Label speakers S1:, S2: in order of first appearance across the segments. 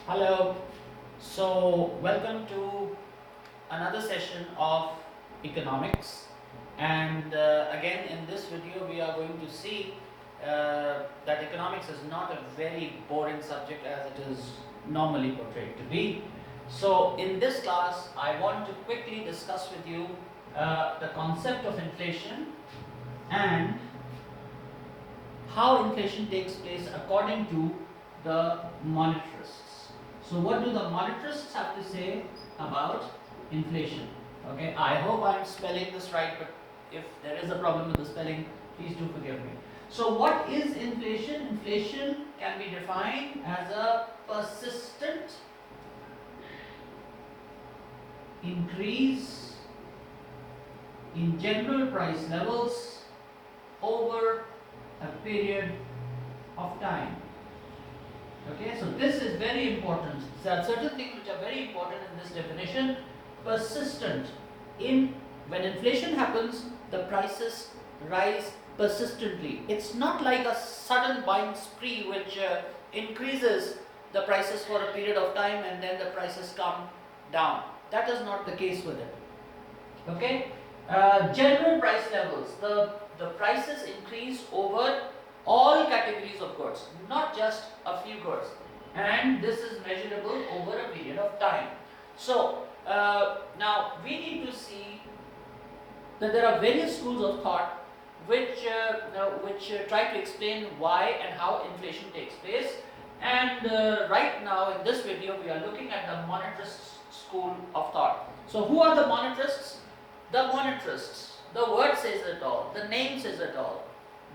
S1: Hello. So, welcome to another session of economics. And again, in this video, we are going to see that economics is not a very boring subject as it is normally portrayed to be. So, in this class, I want to quickly discuss with you the concept of inflation and how inflation takes place according to the monetarists. So what do the monetarists have to say about inflation? Okay, I hope I'm spelling this right, but if there is a problem with the spelling, please do forgive me. So what is inflation? Inflation can be defined as a persistent increase in general price levels over a period of time. Okay, so this is very important. There are certain things which are very important in this definition. Persistent. When inflation happens, the prices rise persistently. It's not like a sudden buying spree which increases the prices for a period of time and then the prices come down. That is not the case with it. Okay, general price levels. The prices increase over all categories of goods, not just a few goods, and this is measurable over a period of time. So now we need to see that there are various schools of thought which try to explain why and how inflation takes place. And right now in this video we are looking at the monetarist school of thought. So who are the monetarists? The monetarists, the word says it all, the name says it all.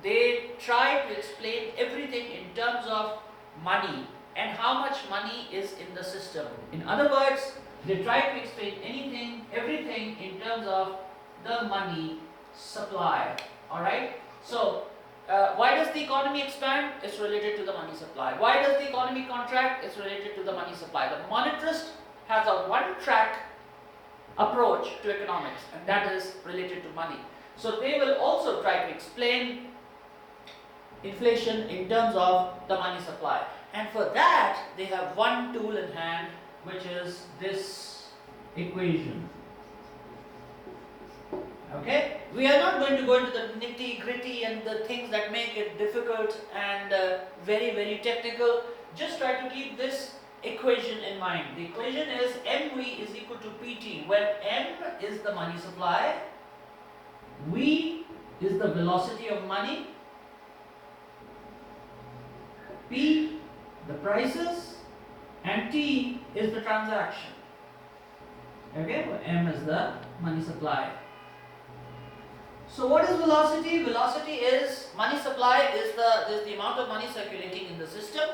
S1: They try to explain everything in terms of money and how much money is in the system. In other words, they try to explain everything in terms of the money supply. Alright? So, why does the economy expand? It's related to the money supply. Why does the economy contract? It's related to the money supply. The monetarist has a one-track approach to economics, and that is related to money. So, they will also try to explain inflation in terms of the money supply, and for that they have one tool in hand, which is this equation. Okay, we are not going to go into the nitty gritty and the things that make it difficult and very technical. Just try to keep this equation in mind. The equation is MV is equal to PT, where M is the money supply, V is the velocity of money, P the prices, and T is the transaction. Okay, well, M is the money supply. So what is velocity? Velocity is money supply is the amount of money circulating in the system.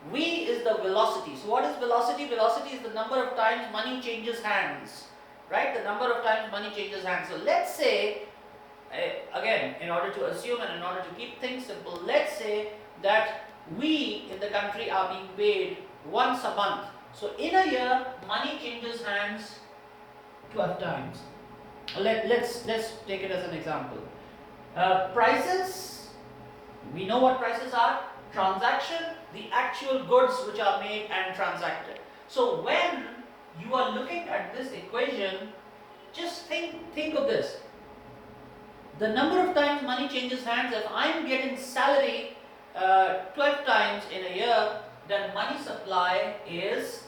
S1: V is the velocity. So what is velocity? Velocity is the number of times money changes hands. Right? The number of times money changes hands. So let's say, again, in order to assume and in order to keep things simple, let's say that we in the country are being paid once a month. So in a year, money changes hands 12 times. Let's take it as an example. Prices, we know what prices are. Transaction, the actual goods which are made and transacted. So when you are looking at this equation, just think of this. The number of times money changes hands, if I am getting salary 12 times in a year, then money supply is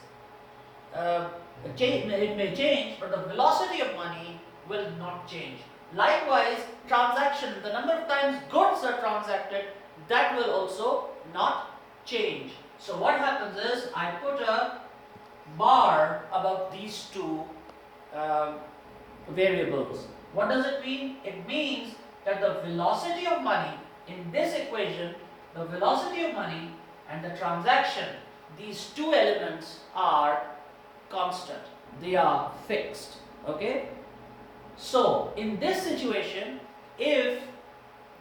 S1: it may change, but the velocity of money will not change. Likewise, transaction, the number of times goods are transacted, that will also not change. So what happens is I put a bar above these two variables. What does it mean? It means that the velocity of money in this equation, the velocity of money and the transaction, these two elements are constant. They are fixed. Okay? So, in this situation, if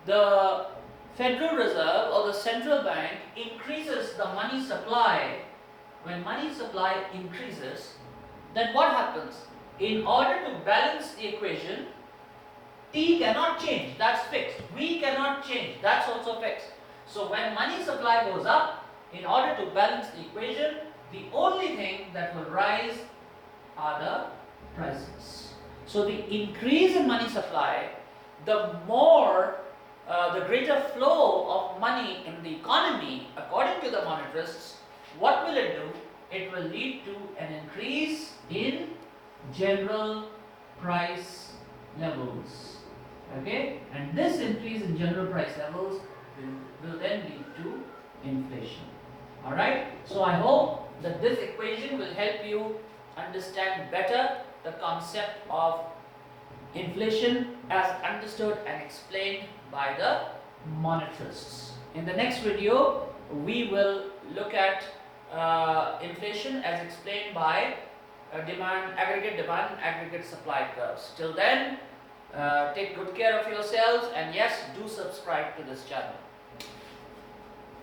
S1: the Federal Reserve or the central bank increases the money supply, when money supply increases, then what happens? In order to balance the equation, T cannot change, that's fixed. V cannot change, that's also fixed. So when money supply goes up, in order to balance the equation, The only thing that will rise are the prices. So the increase in money supply, the greater flow of money in the economy, according to the monetarists, what will it do? It will lead to an increase in general price levels. Okay, and this increase in general price levels will then lead to inflation. Alright, so I hope that this equation will help you understand better the concept of inflation as understood and explained by the monetarists. In the next video, we will look at inflation as explained by aggregate demand and aggregate supply curves. Till then, take good care of yourselves, and yes, do subscribe to this channel.